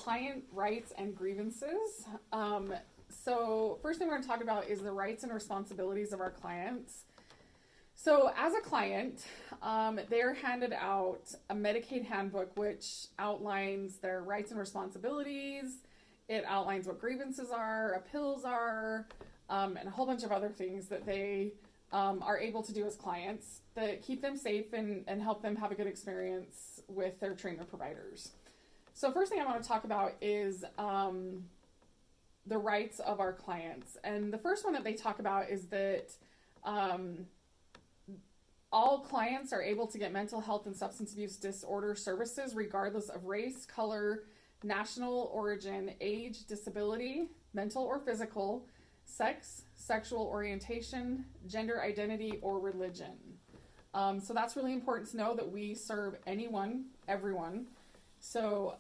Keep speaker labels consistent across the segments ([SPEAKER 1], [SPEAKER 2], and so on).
[SPEAKER 1] client rights and grievances. So first thing we're going to talk about is the rights and responsibilities of our clients. So as a client, they're handed out a Medicaid handbook which outlines their rights and responsibilities. It outlines what grievances are, appeals are, and a whole bunch of other things that they are able to do as clients that keep them safe and help them have a good experience with their treatment providers. So first thing I want to talk about is the rights of our clients. And the first one that they talk about is that all clients are able to get mental health and substance abuse disorder services regardless of race, color, national origin, age, disability, mental or physical, sex, sexual orientation, gender identity, or religion. So that's really important to know that we serve anyone, everyone. So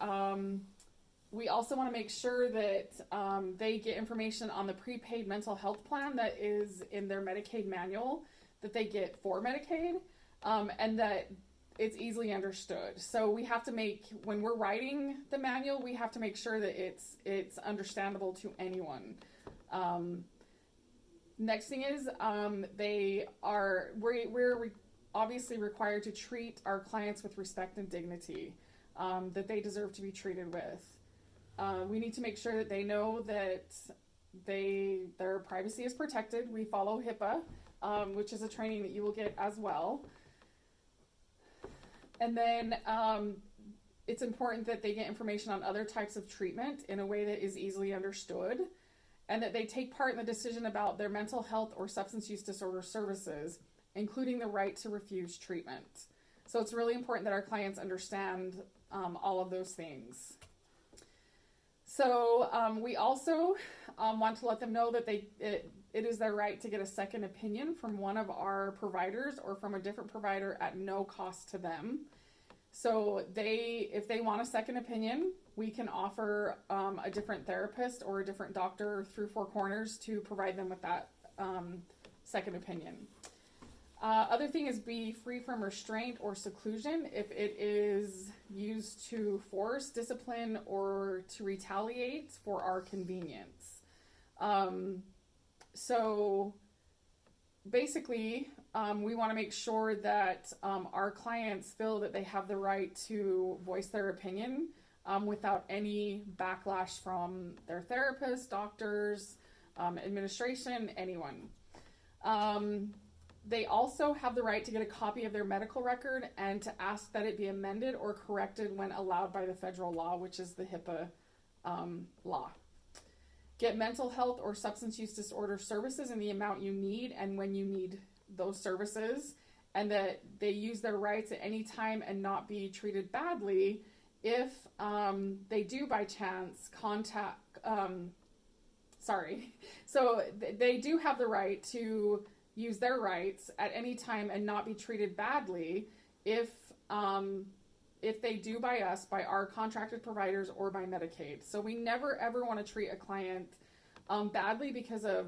[SPEAKER 1] we also want to make sure that they get information on the prepaid mental health plan that is in their Medicaid manual that they get for Medicaid, and that it's easily understood. So we have to make, when we're writing the manual, we have to make sure that it's understandable to anyone. Next thing is we're obviously required to treat our clients with respect and dignity that they deserve to be treated with. We need to make sure that they know that their privacy is protected. We follow HIPAA, which is a training that you will get as well. And then it's important that they get information on other types of treatment in a way that is easily understood, and that they take part in the decision about their mental health or substance use disorder services, including the right to refuse treatment. So it's really important that our clients understand all of those things. So we also want to let them know that it is their right to get a second opinion from one of our providers or from a different provider at no cost to them. So if they want a second opinion, we can offer a different therapist or a different doctor through Four Corners to provide them with that second opinion. Other thing is be free from restraint or seclusion if it is used to force, discipline, or to retaliate for our convenience. So basically, we want to make sure that our clients feel that they have the right to voice their opinion without any backlash from their therapist, doctors, administration, anyone. They also have the right to get a copy of their medical record and to ask that it be amended or corrected when allowed by the federal law, which is the HIPAA law. Get mental health or substance use disorder services in the amount you need and when you need those services, and that they use their rights at any time and not be treated badly if they do by chance So they do have the right to use their rights at any time and not be treated badly if they do by us, by our contracted providers, or by Medicaid. So we never ever want to treat a client badly because of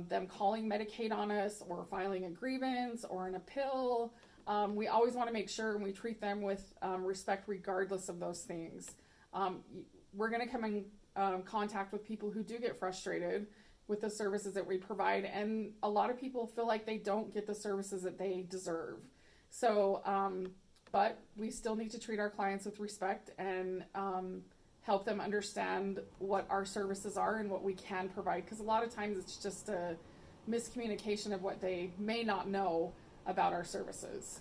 [SPEAKER 1] them calling Medicaid on us or filing a grievance or an appeal. We always want to make sure we treat them with respect regardless of those things. We're going to come in contact with people who do get frustrated with the services that we provide, and a lot of people feel like they don't get the services that they deserve. So, but we still need to treat our clients with respect and help them understand what our services are and what we can provide, because a lot of times it's just a miscommunication of what they may not know about our services.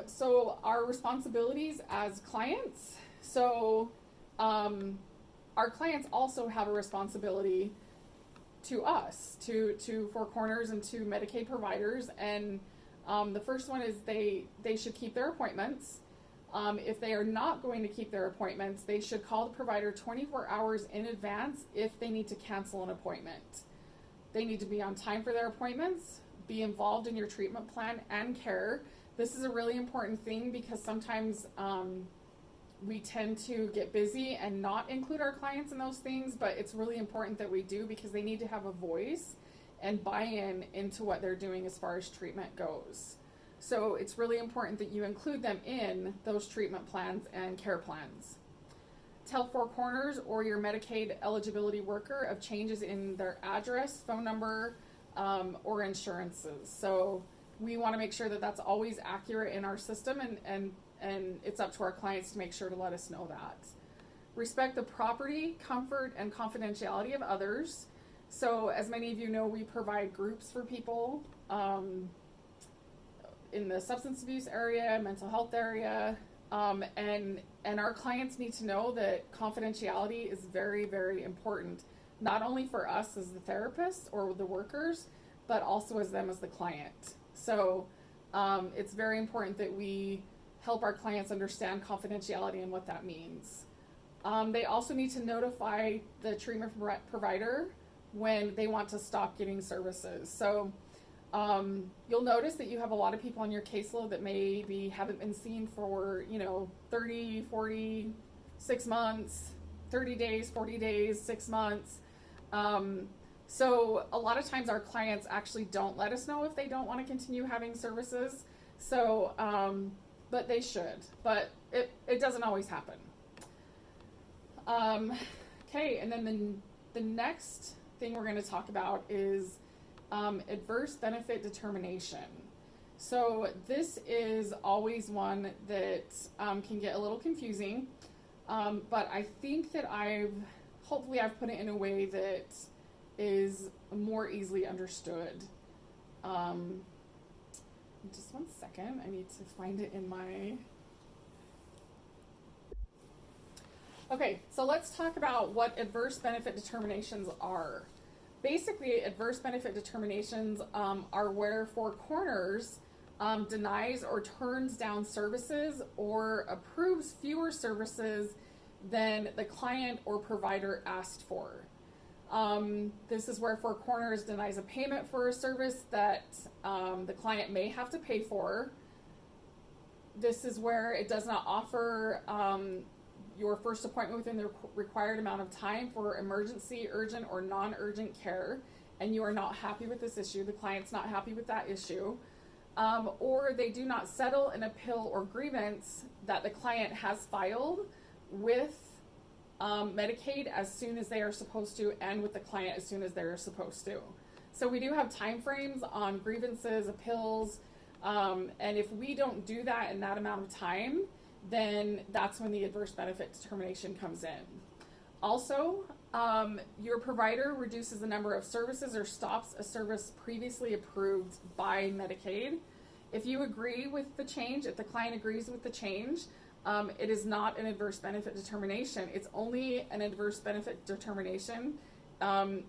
[SPEAKER 1] So our responsibilities as clients. So our clients also have a responsibility to us, to Four Corners and to Medicaid providers. And the first one is they should keep their appointments. If they are not going to keep their appointments, they should call the provider 24 hours in advance if they need to cancel an appointment. They need to be on time for their appointments, be involved in your treatment plan and care. This is a really important thing because sometimes we tend to get busy and not include our clients in those things, but it's really important that we do because they need to have a voice and buy-in into what they're doing as far as treatment goes. So it's really important that you include them in those treatment plans and care plans. tell Four Corners or your Medicaid eligibility worker of changes in their address, phone number, or insurances. So we want to make sure that that's always accurate in our system, and it's up to our clients to make sure to let us know that. Respect the property, comfort, and confidentiality of others. So as many of you know, we provide groups for people in the substance abuse area, mental health area, and our clients need to know that confidentiality is very, very important, not only for us as the therapist or the workers, but also as them as the client. So it's very important that we help our clients understand confidentiality and what that means. They also need to notify the treatment provider when they want to stop getting services. So you'll notice that you have a lot of people on your caseload that maybe haven't been seen for, 30, 40, 6 months, 30 days, 40 days, 6 months. So a lot of times our clients actually don't let us know if they don't want to continue having services. So, but they should, but it doesn't always happen. Okay, and then the next thing we're going to talk about is adverse benefit determination. So this is always one that can get a little confusing, but I think that hopefully I've put it in a way that is more easily understood. Just one second, I need to find it in my... Okay, so let's talk about what adverse benefit determinations are. Basically, adverse benefit determinations are where Four Corners denies or turns down services or approves fewer services than the client or provider asked for. This is where Four Corners denies a payment for a service that the client may have to pay for. This is where it does not offer your first appointment within the required amount of time for emergency, urgent, or non-urgent care, and you are not happy with this issue, the client's not happy with that issue, or they do not settle an appeal or grievance that the client has filed with Medicaid as soon as they are supposed to, and with the client as soon as they're supposed to. So we do have time frames on grievances, appeals, and if we don't do that in that amount of time, then that's when the adverse benefit determination comes in. Also, your provider reduces the number of services or stops a service previously approved by Medicaid. If you agree with the change, if the client agrees with the change, it is not an adverse benefit determination. It's only an adverse benefit determination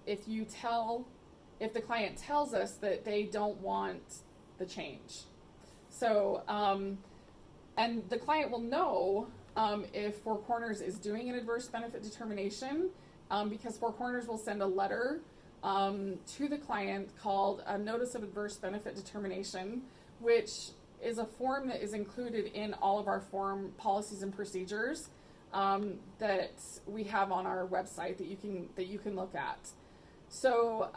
[SPEAKER 1] if the client tells us that they don't want the change. So, and the client will know if Four Corners is doing an adverse benefit determination because Four Corners will send a letter to the client called a Notice of Adverse Benefit Determination, which is a form that is included in all of our form policies and procedures that we have on our website that you can look at. So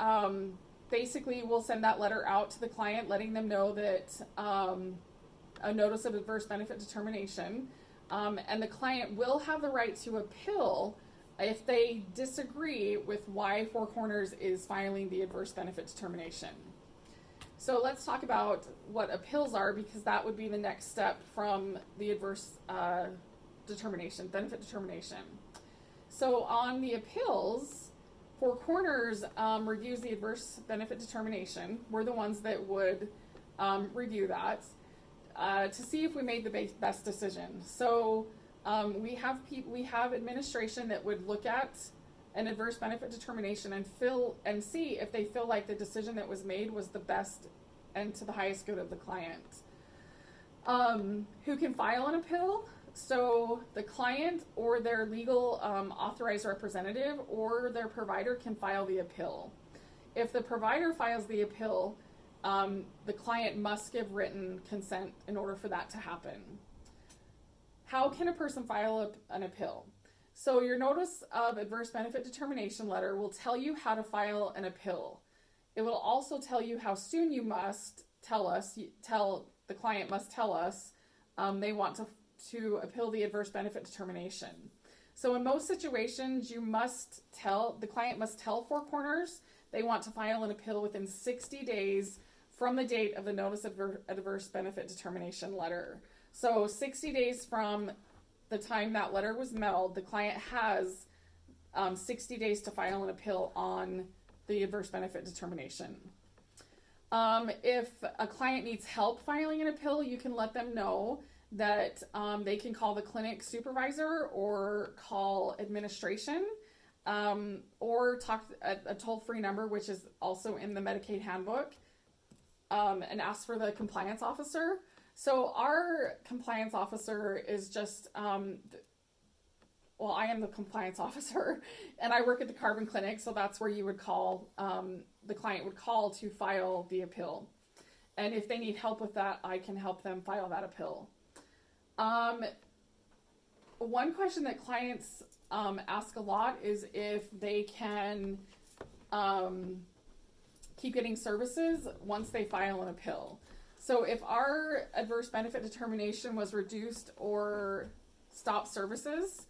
[SPEAKER 1] basically, we'll send that letter out to the client, letting them know that a notice of adverse benefit determination, and the client will have the right to appeal if they disagree with why Four Corners is filing the adverse benefit determination. So let's talk about what appeals are, because that would be the next step from the adverse benefit determination. So on the appeals, Four Corners reviews the adverse benefit determination. We're the ones that would review that to see if we made the best decision. So we have administration that would look at an adverse benefit determination and see if they feel like the decision that was made was the best and to the highest good of the client. Who can file an appeal? So the client or their legal authorized representative or their provider can file the appeal. If the provider files the appeal, the client must give written consent in order for that to happen. How can a person file an appeal? So your notice of adverse benefit determination letter will tell you how to file an appeal. It will also tell you how soon you must the client must tell us they want to appeal the adverse benefit determination. So in most situations, the client must tell Four Corners they want to file an appeal within 60 days from the date of the notice of adverse benefit determination letter. So 60 days from the time that letter was mailed, the client has 60 days to file an appeal on the adverse benefit determination. If a client needs help filing an appeal, you can let them know that they can call the clinic supervisor or call administration, or talk at a toll-free number, which is also in the Medicaid handbook, and ask for the compliance officer. So our compliance officer is just, well, I am the compliance officer, and I work at the Carbon Clinic, so that's where you would call, the client would call to file the appeal. And if they need help with that, I can help them file that appeal. One question that clients ask a lot is if they can keep getting services once they file an appeal. So if our adverse benefit determination was reduced or stopped services,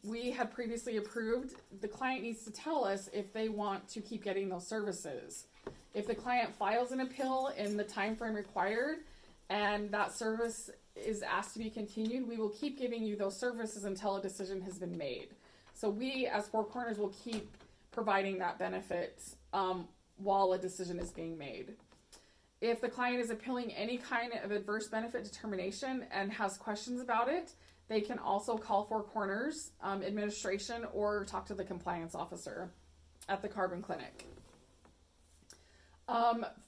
[SPEAKER 1] we had previously approved, the client needs to tell us if they want to keep getting those services. If the client files an appeal in the time frame required and that service is asked to be continued, we will keep giving you those services until a decision has been made. So we, as Four Corners, will keep providing that benefit while a decision is being made. If the client is appealing any kind of adverse benefit determination and has questions about it, they can also call Four Corners administration or talk to the compliance officer at the Carbon Clinic.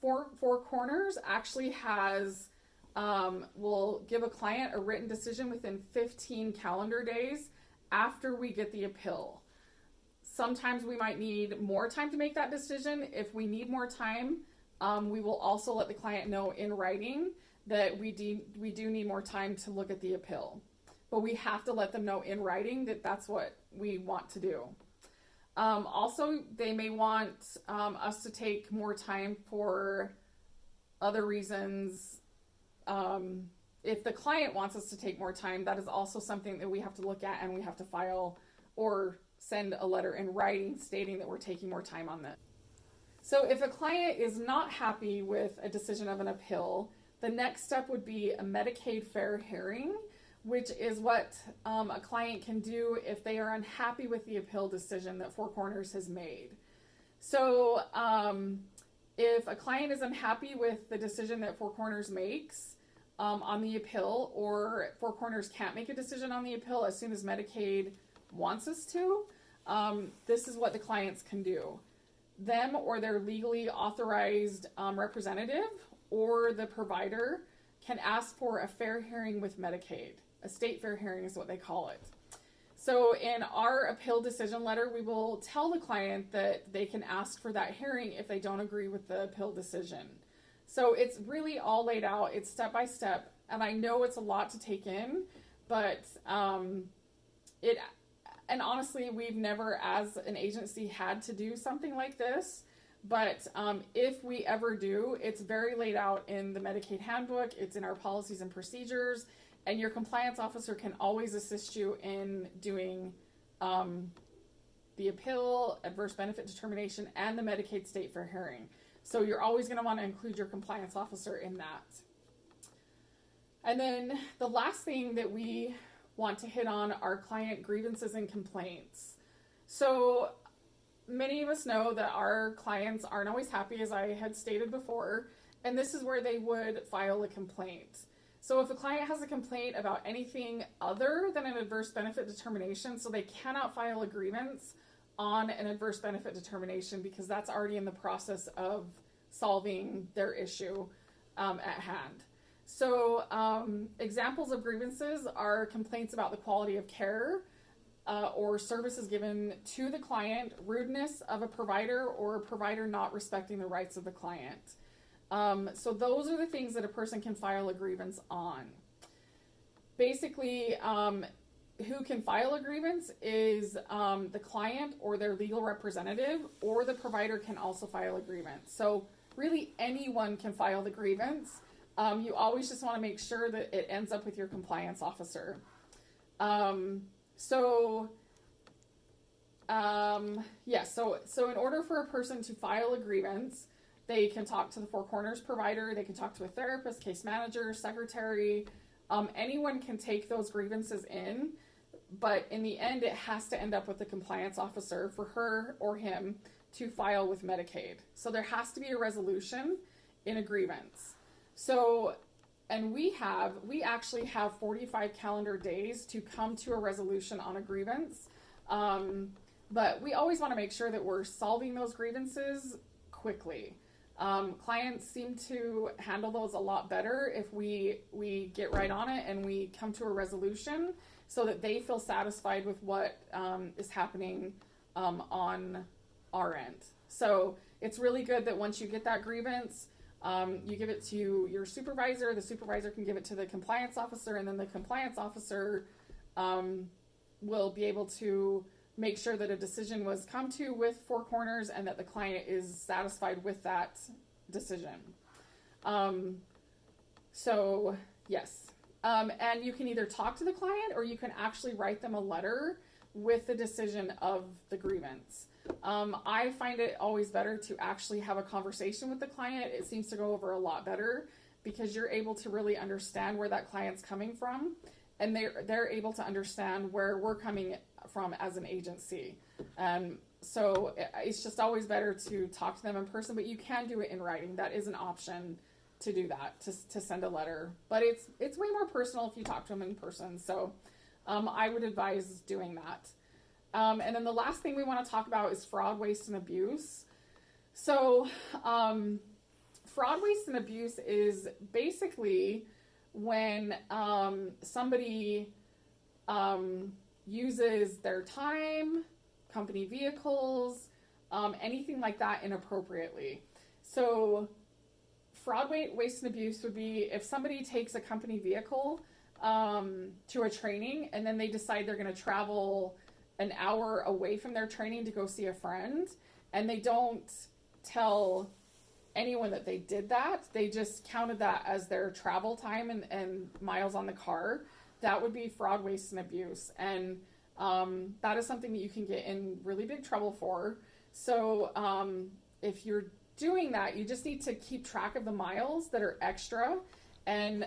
[SPEAKER 1] Four Corners actually has, will give a client a written decision within 15 calendar days after we get the appeal. Sometimes we might need more time to make that decision. If we need more time, we will also let the client know in writing that we do need more time to look at the appeal. But we have to let them know in writing that that's what we want to do. Also, they may want us to take more time for other reasons. If the client wants us to take more time, that is also something that we have to look at, and we have to file or send a letter in writing stating that we're taking more time on this. So if a client is not happy with a decision of an appeal, the next step would be a Medicaid fair hearing, which is what a client can do if they are unhappy with the appeal decision that Four Corners has made. So if a client is unhappy with the decision that Four Corners makes on the appeal, or Four Corners can't make a decision on the appeal as soon as Medicaid wants us to, this is what the clients can do. Them or their legally authorized representative or the provider can ask for a fair hearing with Medicaid. A state fair hearing is what they call it. So in our appeal decision letter, we will tell the client that they can ask for that hearing if they don't agree with the appeal decision. So it's really all laid out. It's step by step. And I know it's a lot to take in, but and honestly, we've never as an agency had to do something like this. But if we ever do, it's very laid out in the Medicaid handbook. It's in our policies and procedures. And your compliance officer can always assist you in doing the appeal, adverse benefit determination, and the Medicaid state fair hearing. So you're always going to want to include your compliance officer in that. And then the last thing that we want to hit on are client grievances and complaints. So many of us know that our clients aren't always happy, as I had stated before, and this is where they would file a complaint. So if a client has a complaint about anything other than an adverse benefit determination, so they cannot file a grievance on an adverse benefit determination because that's already in the process of solving their issue at hand. So examples of grievances are complaints about the quality of care or services given to the client, rudeness of a provider, or a provider not respecting the rights of the client. So those are the things that a person can file a grievance on. Basically, who can file a grievance is the client or their legal representative, or the provider can also file a grievance. So really anyone can file the grievance. You always just want to make sure that it ends up with your compliance officer. So, so in order for a person to file a grievance, they can talk to the Four Corners provider, they can talk to a therapist, case manager, secretary. Anyone can take those grievances in, but in the end, it has to end up with the compliance officer for her or him to file with Medicaid. So there has to be a resolution in a grievance. So, and we actually have 45 calendar days to come to a resolution on a grievance. But we always want to make sure that we're solving those grievances quickly. Clients seem to handle those a lot better if we get right on it and we come to a resolution so that they feel satisfied with what is happening on our end. So it's really good that once you get that grievance, you give it to your supervisor, the supervisor can give it to the compliance officer, and then the compliance officer will be able to make sure that a decision was come to with Four Corners and that the client is satisfied with that decision. So yes. And you can either talk to the client or you can actually write them a letter with the decision of the grievance. I find it always better to actually have a conversation with the client. It seems to go over a lot better because you're able to really understand where that client's coming from, and they're able to understand where we're coming from as an agency. So it's just always better to talk to them in person, but you can do it in writing. That is an option to do that, to send a letter. But it's way more personal if you talk to them in person. So I would advise doing that. And then the last thing we want to talk about is fraud, waste, and abuse. So fraud, waste, and abuse is basically when somebody uses their time, company vehicles, anything like that inappropriately. So fraud, waste, and abuse would be if somebody takes a company vehicle to a training and then they decide they're going to travel an hour away from their training to go see a friend, and they don't tell anyone that they did that. They just counted that as their travel time and miles on the car. That would be fraud, waste, and abuse. And that is something that you can get in really big trouble for. So if you're doing that, you just need to keep track of the miles that are extra and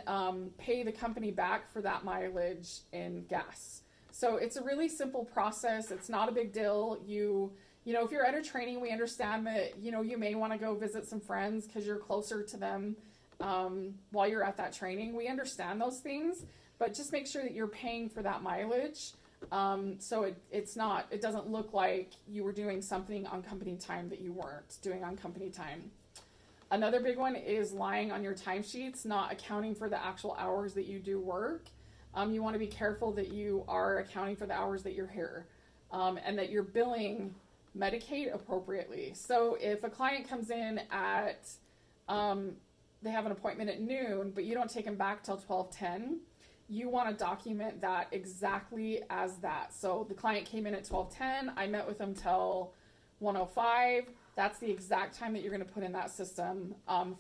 [SPEAKER 1] pay the company back for that mileage in gas. So it's a really simple process. It's not a big deal. You know, if you're at a training, we understand that, you may want to go visit some friends because you're closer to them while you're at that training. We understand those things, but just make sure that you're paying for that mileage. So it doesn't look like you were doing something on company time that you weren't doing on company time. Another big one is lying on your timesheets, not accounting for the actual hours that you do work. You want to be careful that you are accounting for the hours that you're here, and that you're billing Medicaid appropriately. So if a client comes in at, they have an appointment at noon, but you don't take them back till 12:10, you want to document that exactly as that. So the client came in at 12:10, I met with them till 1:05. That's the exact time that you're going to put in that system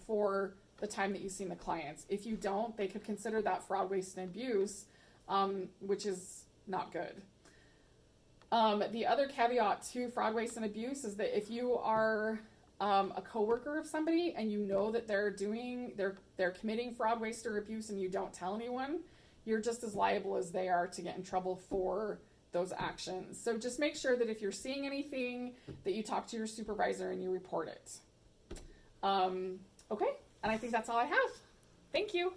[SPEAKER 1] for the time that you've seen the clients. If you don't, they could consider that fraud, waste, and abuse, which is not good. The other caveat to fraud, waste, and abuse is that if you are a coworker of somebody and you know that they're committing fraud, waste, or abuse and you don't tell anyone, you're just as liable as they are to get in trouble for those actions. So just make sure that if you're seeing anything that you talk to your supervisor and you report it. Okay, and I think that's all I have. Thank you.